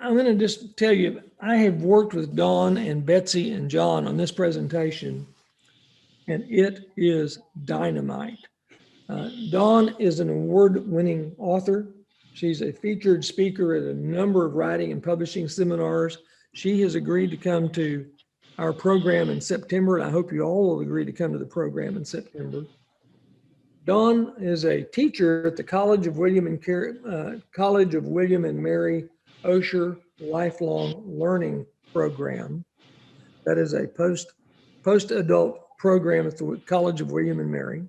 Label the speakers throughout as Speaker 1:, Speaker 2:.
Speaker 1: I'm going to just tell you, I have worked with Dawn and Betsy and John on this presentation, and it is dynamite. Dawn is an award-winning author. She's a featured speaker at a number of writing and publishing seminars. She has agreed to come to our program in September, and I hope you all will agree to come to the program in September. Dawn is a teacher at the College of William and Mary Osher Lifelong Learning Program. That is a post-adult program at the College of William and Mary.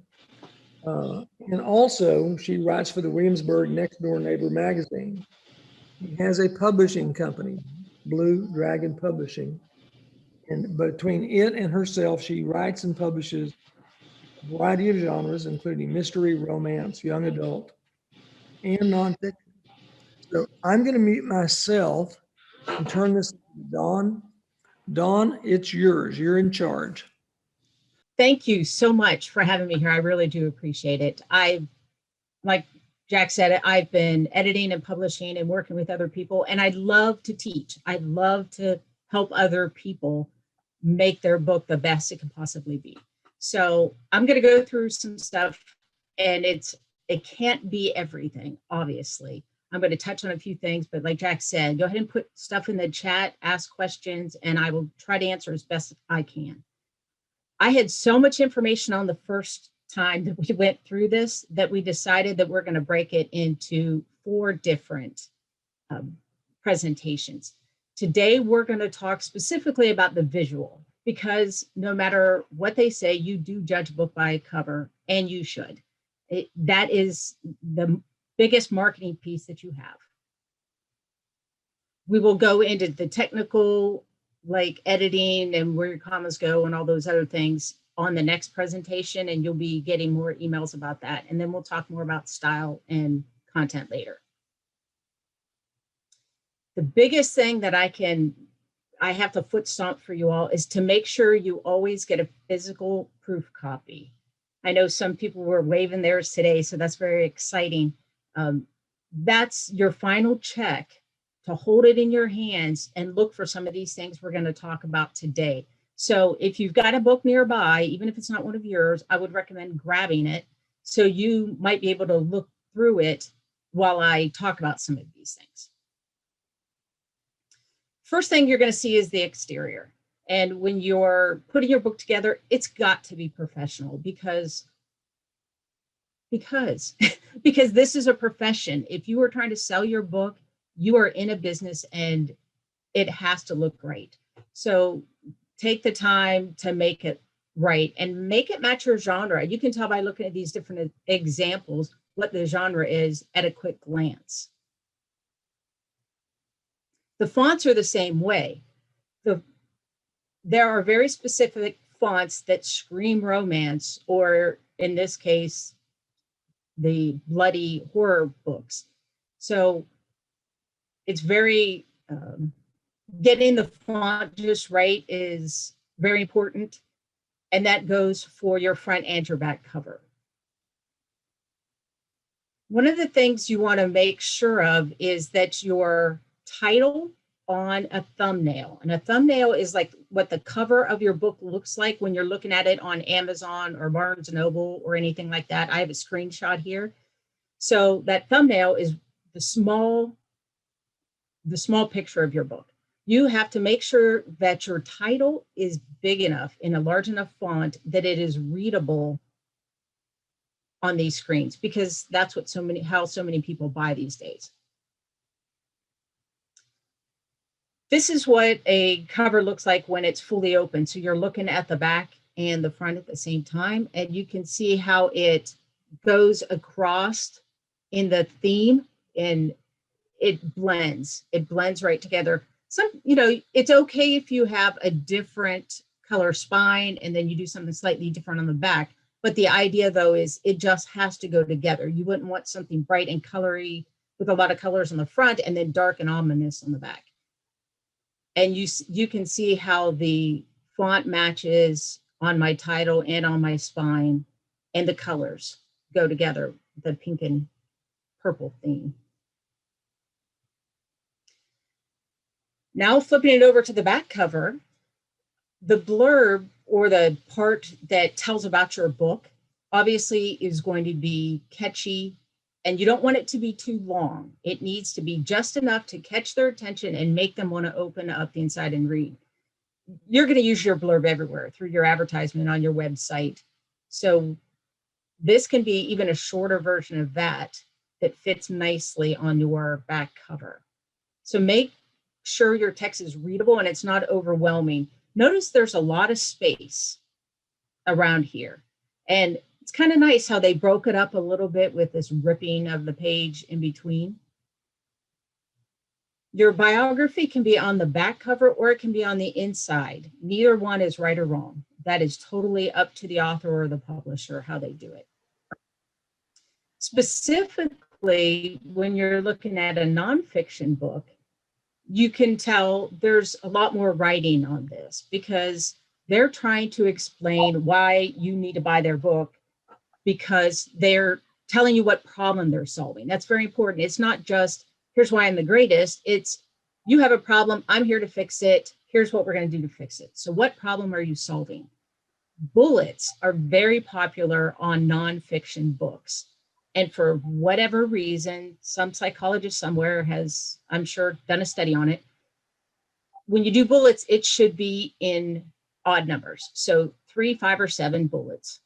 Speaker 1: And also, she writes for the Williamsburg Next Door Neighbor magazine. She has a publishing company, Blue Dragon Publishing. And between it and herself, she writes and publishes a variety of genres, including mystery, romance, young adult, and nonfiction. So I'm going to mute myself and turn this to Dawn. Dawn, it's yours. You're in charge.
Speaker 2: Thank you so much for having me here. I really do appreciate it. Like Jack said, I've been editing and publishing and working with other people, and I love to teach. I love to help other people make their book the best it can possibly be. So I'm going to go through some stuff, and it can't be everything, obviously. I'm going to touch on a few things, but like Jack said, go ahead and put stuff in the chat, ask questions, and I will try to answer as best I can. I had so much information on the first time that we went through this that we decided that we're going to break it into 4 different presentations. Today, we're going to talk specifically about the visual, because no matter what they say, you do judge a book by a cover, and you should. That is the biggest marketing piece that you have. We will go into the technical, like editing and where your commas go and all those other things on the next presentation, and you'll be getting more emails about that. And then we'll talk more about style and content later. The biggest thing that I have to foot stomp for you all is to make sure you always get a physical proof copy. I know some people were waving theirs today, so that's very exciting. That's your final check to hold it in your hands and look for some of these things we're going to talk about today. So if you've got a book nearby, even if it's not one of yours, I would recommend grabbing it so you might be able to look through it while I talk about some of these things. First thing you're going to see is the exterior. And when you're putting your book together, it's got to be professional because this is a profession. If you are trying to sell your book, you are in a business and it has to look great. So take the time to make it right and make it match your genre. You can tell by looking at these different examples what the genre is at a quick glance. The fonts are the same way. There are very specific fonts that scream romance, or in this case, the bloody horror books. So it's very, getting the font just right is very important. And that goes for your front and your back cover. One of the things you want to make sure of is that your title on a thumbnail, and a thumbnail is like what the cover of your book looks like when you're looking at it on Amazon or Barnes & Noble or anything like that. I have a screenshot here. So that thumbnail is the small picture of your book. You have to make sure that your title is big enough in a large enough font that it is readable on these screens, because that's what how so many people buy these days. This is what a cover looks like when it's fully open. So you're looking at the back and the front at the same time, and you can see how it goes across in the theme, and it blends right together. It's okay if you have a different color spine and then you do something slightly different on the back. But the idea, though, is it just has to go together. You wouldn't want something bright and colory with a lot of colors on the front and then dark and ominous on the back. And you can see how the font matches on my title and on my spine, and the colors go together, the pink and purple theme. Now flipping it over to the back cover, the blurb or the part that tells about your book obviously is going to be catchy, and you don't want it to be too long. It needs to be just enough to catch their attention and make them want to open up the inside and read. You're going to use your blurb everywhere through your advertisement on your website. So this can be even a shorter version of that fits nicely on your back cover. So make sure your text is readable and it's not overwhelming. Notice there's a lot of space around here. And it's kind of nice how they broke it up a little bit with this ripping of the page in between. Your biography can be on the back cover or it can be on the inside. Neither one is right or wrong. That is totally up to the author or the publisher how they do it. Specifically, when you're looking at a nonfiction book, you can tell there's a lot more writing on this because they're trying to explain why you need to buy their book, because they're telling you what problem they're solving. That's very important. It's not just, here's why I'm the greatest. It's, you have a problem, I'm here to fix it. Here's what we're going to do to fix it. So what problem are you solving? Bullets are very popular on nonfiction books. And for whatever reason, some psychologist somewhere has, I'm sure, done a study on it. When you do bullets, it should be in odd numbers. So 3, 5, or 7 bullets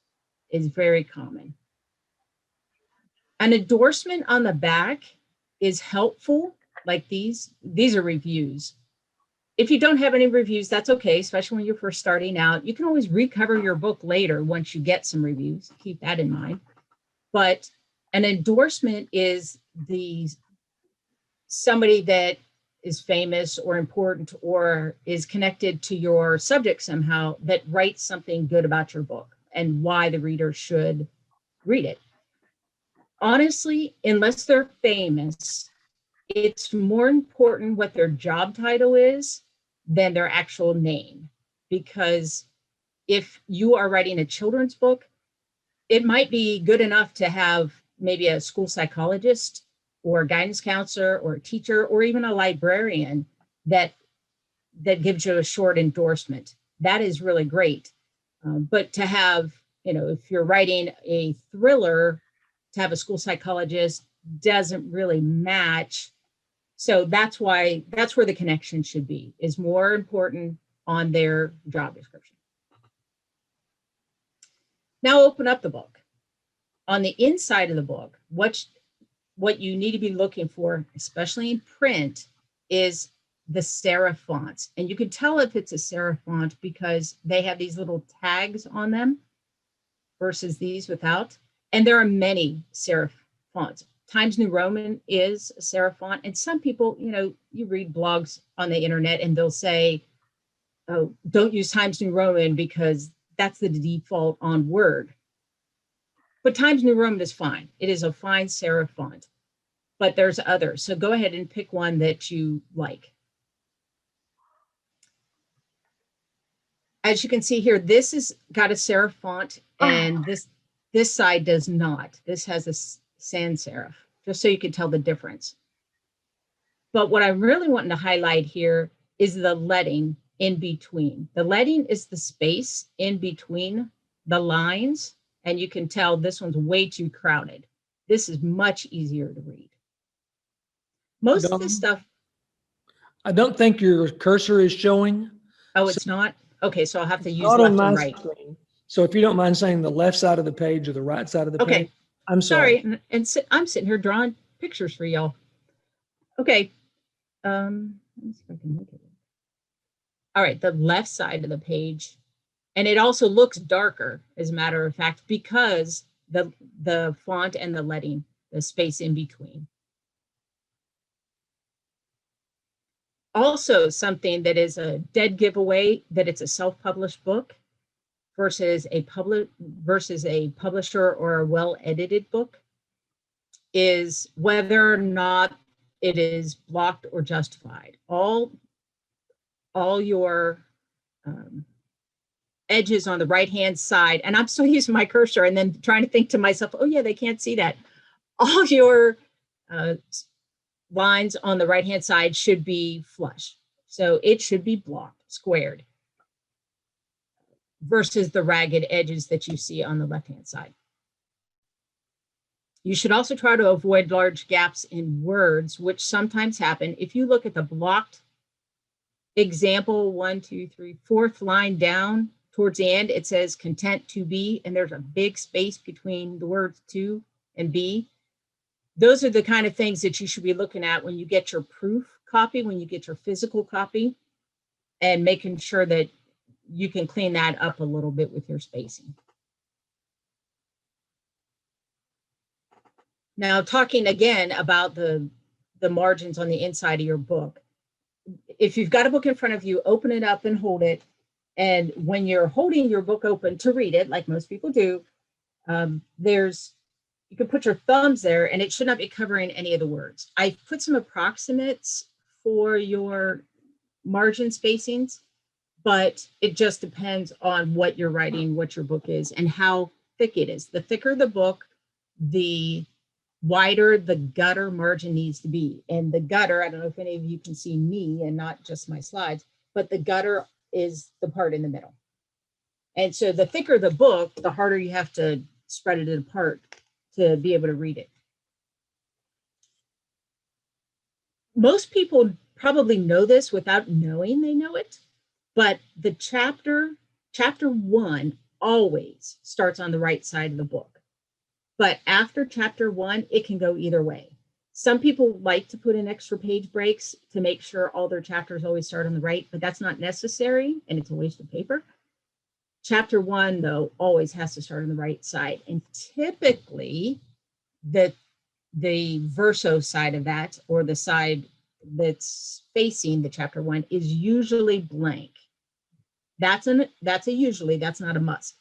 Speaker 2: is very common. An endorsement on the back is helpful, like these are reviews. If you don't have any reviews, that's okay, especially when you're first starting out. You can always recover your book later once you get some reviews. Keep that in mind. But an endorsement is somebody that is famous or important or is connected to your subject somehow that writes something good about your book and why the reader should read it. Honestly, unless they're famous, it's more important what their job title is than their actual name. Because if you are writing a children's book, it might be good enough to have maybe a school psychologist or a guidance counselor or a teacher or even a librarian that gives you a short endorsement. That is really great. But to have, if you're writing a thriller, to have a school psychologist doesn't really match. So that's where the connection should be, is more important on their job description. Now open up the book. On the inside of the book, what you need to be looking for, especially in print, is the serif fonts. And you can tell if it's a serif font because they have these little tags on them versus these without. And there are many serif fonts. Times New Roman is a serif font. And some people, you read blogs on the internet and they'll say, oh, don't use Times New Roman because that's the default on Word. But Times New Roman is fine. It is a fine serif font, but there's others. So go ahead and pick one that you like. As you can see here, this has got a serif font and this side does not. This has a sans serif, just so you can tell the difference. But what I'm really wanting to highlight here is the leading in between. The leading is the space in between the lines. And you can tell this one's way too crowded. This is much easier to read. Most of this stuff.
Speaker 1: I don't think your cursor is showing.
Speaker 2: Oh, it's not? Okay, so I'll have to use
Speaker 1: Not
Speaker 2: left
Speaker 1: on my
Speaker 2: and right.
Speaker 1: screen. So if you don't mind saying the left side of the page or the right side of the page. I'm sorry.
Speaker 2: And I'm sitting here drawing pictures for y'all. Okay. Let me see if I can make it. All right, the left side of the page. And it also looks darker, as a matter of fact, because the font and the leading, the space in between. Also, something that is a dead giveaway, that it's a self-published book versus a publisher or a well-edited book, is whether or not it is blocked or justified. All your edges on the right-hand side, and I'm still using my cursor and then trying to think to myself, oh yeah, they can't see that. All your lines on the right-hand side should be flush. So it should be blocked, squared, versus the ragged edges that you see on the left-hand side. You should also try to avoid large gaps in words, which sometimes happen. If you look at the blocked example, 1, 2, 3, fourth line down towards the end, it says content to be, and there's a big space between the words to and be. Those are the kind of things that you should be looking at when you get your proof copy, when you get your physical copy, and making sure that you can clean that up a little bit with your spacing. Now, talking again about the margins on the inside of your book. If you've got a book in front of you, open it up and hold it. And when you're holding your book open to read it, like most people do, you can put your thumbs there and it should not be covering any of the words. I put some approximates for your margin spacings, but it just depends on what you're writing, what your book is, and how thick it is. The thicker the book, the wider the gutter margin needs to be. And the gutter, I don't know if any of you can see me and not just my slides, but the gutter is the part in the middle. And so the thicker the book, the harder you have to spread it apart to be able to read it. Most people probably know this without knowing they know it, but the chapter 1 always starts on the right side of the book. But after chapter 1, it can go either way. Some people like to put in extra page breaks to make sure all their chapters always start on the right, but that's not necessary and it's a waste of paper. Chapter 1, though, always has to start on the right side. And typically, the verso side of that, or the side that's facing the chapter 1, is usually blank. That's a usually, that's not a must.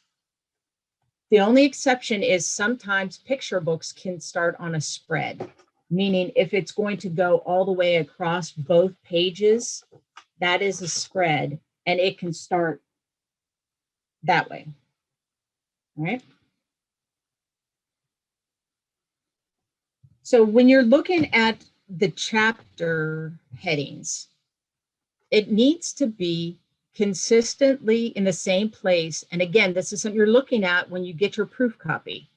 Speaker 2: The only exception is sometimes picture books can start on a spread, meaning if it's going to go all the way across both pages, that is a spread, and it can start that way. All right. So when you're looking at the chapter headings, it needs to be consistently in the same place. And again, this is something you're looking at when you get your proof copy.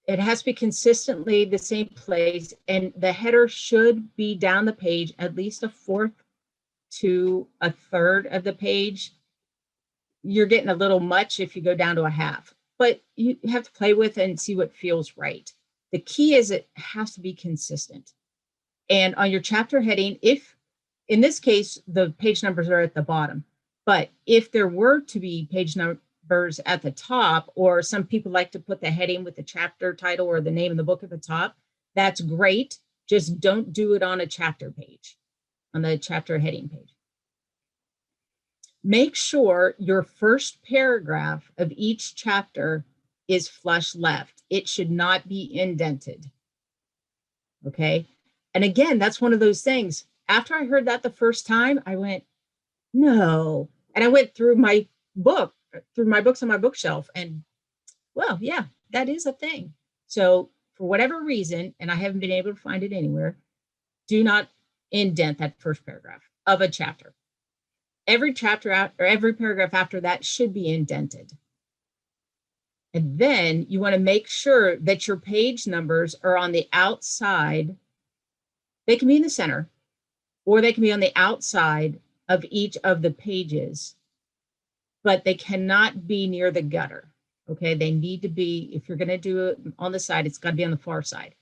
Speaker 2: It has to be consistently the same place, and the header should be down the page at least a fourth to a third of the page. You're getting a little much if you go down to a half, but you have to play with it and see what feels right. The key is it has to be consistent. And on your chapter heading, if in this case, the page numbers are at the bottom, but if there were to be page numbers at the top, or some people like to put the heading with the chapter title or the name of the book at the top, that's great. Just don't do it on a chapter page, on the chapter heading page. Make sure your first paragraph of each chapter is flush left. It should not be indented. Okay. And again, that's one of those things. After I heard that the first time, I went, no. And I went through my book, through my books on my bookshelf, and well, yeah, that is a thing. So for whatever reason, and I haven't been able to find it anywhere, do not indent that first paragraph of a chapter. Every chapter out, or every paragraph after that should be indented. And then you want to make sure that your page numbers are on the outside. They can be in the center, or they can be on the outside of each of the pages, but they cannot be near the gutter. Okay, they need to be, if you're going to do it on the side, it's got to be on the far side.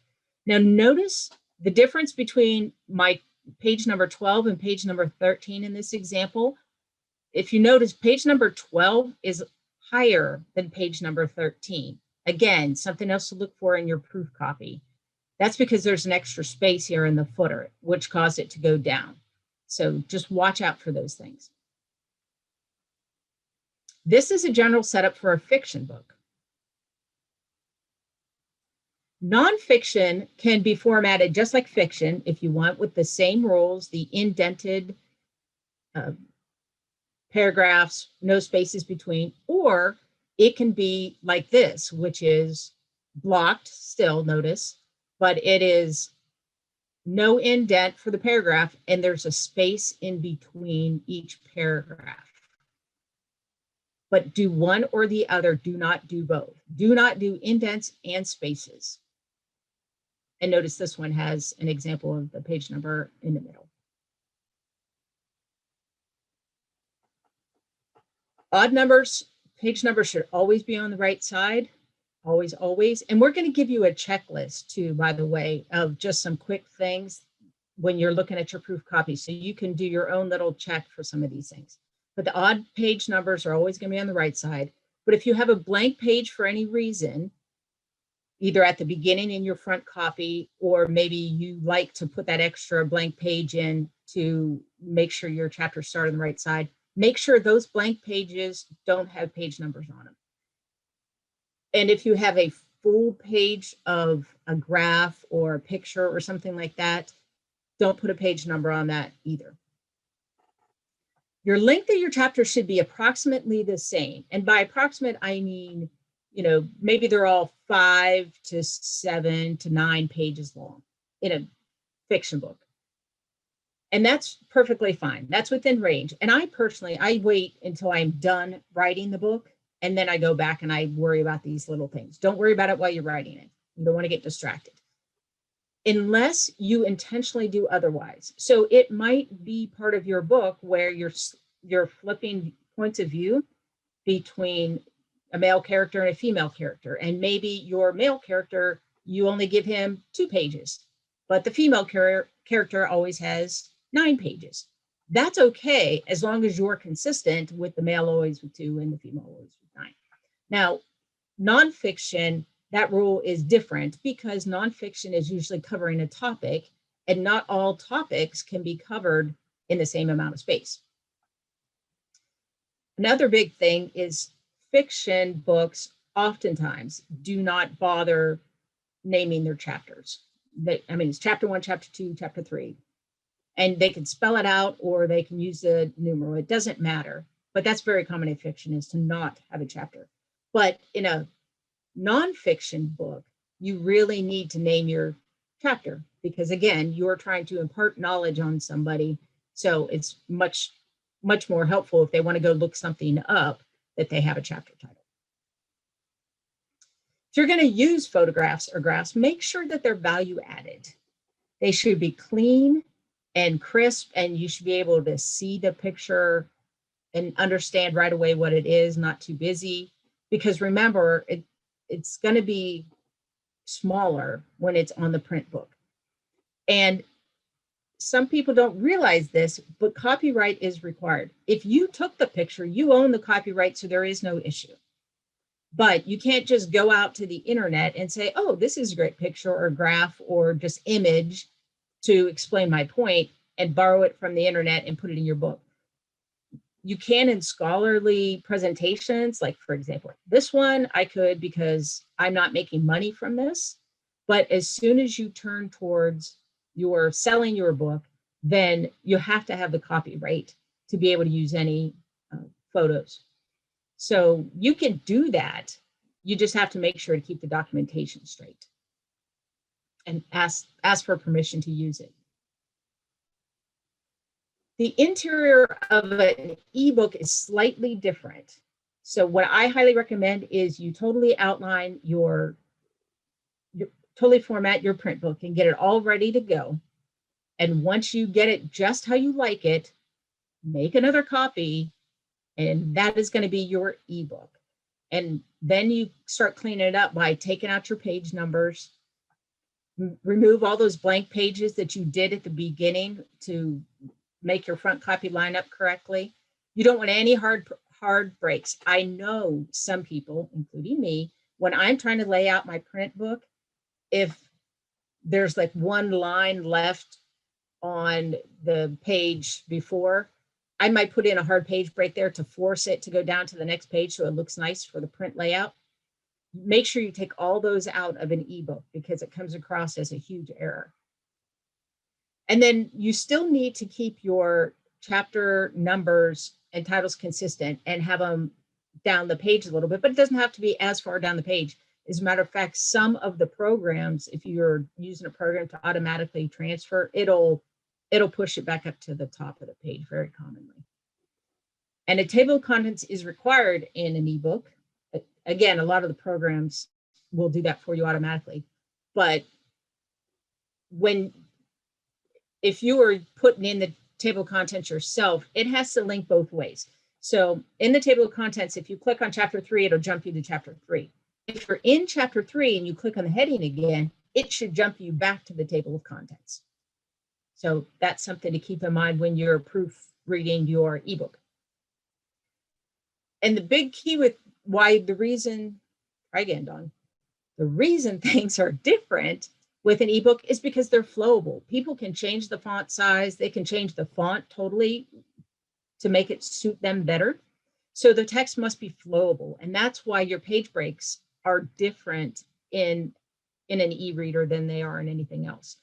Speaker 2: Now, notice the difference between my page number 12 and page number 13 in this example. If you notice, page number 12 is higher than page number 13. Again, something else to look for in your proof copy. That's because there's an extra space here in the footer, which caused it to go down. So just watch out for those things. This is a general setup for a fiction book. Nonfiction can be formatted just like fiction if you want, with the same rules, the indented paragraphs, no spaces between, or it can be like this, which is blocked still, notice, but it is no indent for the paragraph, and there's a space in between each paragraph. But do one or the other, do not do both. Do not do indents and spaces. And notice this one has an example of the page number in the middle. Odd numbers, page numbers should always be on the right side. Always, always. And we're going to give you a checklist too, by the way, of just some quick things when you're looking at your proof copy. So you can do your own little check for some of these things. But the odd page numbers are always going to be on the right side. But if you have a blank page for any reason, either at the beginning in your front copy, or maybe you like to put that extra blank page in to make sure your chapters start on the right side, make sure those blank pages don't have page numbers on them. And if you have a full page of a graph or a picture or something like that, don't put a page number on that either. Your length of your chapter should be approximately the same. And by approximate, I mean, you know, maybe they're all 5 to 7 to 9 pages long in a fiction book. And that's perfectly fine. That's within range. And I personally, I wait until I'm done writing the book, and then I go back and I worry about these little things. Don't worry about it while you're writing it. You don't want to get distracted unless you intentionally do otherwise. So it might be part of your book where you're flipping points of view between a male character and a female character. And maybe your male character, you only give him 2 pages, but the female character always has 9 pages. That's okay, as long as you're consistent with the male always with 2 and the female always with 9. Now, nonfiction, that rule is different because nonfiction is usually covering a topic, and not all topics can be covered in the same amount of space. Another big thing is fiction books oftentimes do not bother naming their chapters. I mean, it's chapter 1, chapter 2, chapter 3. And they can spell it out or they can use the numeral. It doesn't matter. But that's very common in fiction, is to not have a chapter. But in a nonfiction book, you really need to name your chapter because, again, you're trying to impart knowledge on somebody. So it's much, much more helpful if they want to go look something up that they have a chapter title. If you're going to use photographs or graphs, make sure that they're value added. They should be clean and crisp, and you should be able to see the picture and understand right away what it is, not too busy. Because remember, it's going to be smaller when it's on the print book. And some people don't realize this, but copyright is required. If you took the picture, you own the copyright, so there is no issue. But you can't just go out to the internet and say, oh, this is a great picture or graph or just image to explain my point, and borrow it from the internet and put it in your book. You can in scholarly presentations, like for example, this one I could because I'm not making money from this. But as soon as you turn towards your selling your book, then you have to have the copyright to be able to use any photos. So you can do that. You just have to make sure to keep the documentation straight and ask for permission to use it. The interior of an ebook is slightly different. So what I highly recommend is you totally outline totally format your print book and get it all ready to go. And once you get it just how you like it, make another copy, and that is going to be your ebook. And then you start cleaning it up by taking out your page numbers, remove all those blank pages that you did at the beginning to make your front copy line up correctly. You don't want any hard breaks. I know some people, including me, when I'm trying to lay out my print book, if there's like one line left on the page before, I might put in a hard page break there to force it to go down to the next page so it looks nice for the print layout. Make sure you take all those out of an ebook because it comes across as a huge error. And then you still need to keep your chapter numbers and titles consistent and have them down the page a little bit, but it doesn't have to be as far down the page As a matter of fact, some of the programs, if you're using a program to automatically transfer, it'll push it back up to the top of the page very commonly. And a table of contents is required in an ebook. Again, a lot of the programs will do that for you automatically. But if you are putting in the table of contents yourself, it has to link both ways. So in the table of contents, if you click on chapter 3, it'll jump you to chapter 3. If you're in chapter 3 and you click on the heading again, it should jump you back to the table of contents. So that's something to keep in mind when you're proofreading your ebook. And the big key with the reason things are different with an ebook is because they're flowable. People can change the font size. They can change the font totally to make it suit them better. So the text must be flowable. And that's why your page breaks are different in an e-reader than they are in anything else.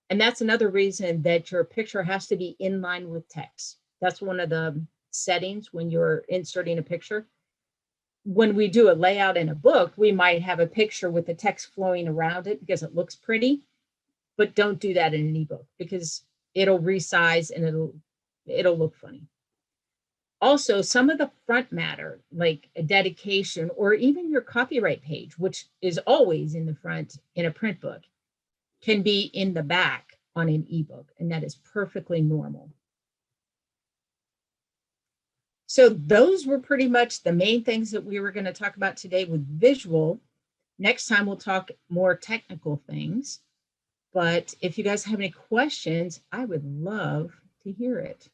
Speaker 2: And that's another reason that your picture has to be in line with text. That's one of the settings when you're inserting a picture. When we do a layout in a book, we might have a picture with the text flowing around it because it looks pretty, but don't do that in an ebook because it'll resize and it'll look funny. Also, some of the front matter, like a dedication or even your copyright page, which is always in the front in a print book, can be in the back on an ebook, and that is perfectly normal. So those were pretty much the main things that we were going to talk about today with visual. Next time we'll talk more technical things. But if you guys have any questions, I would love to hear it.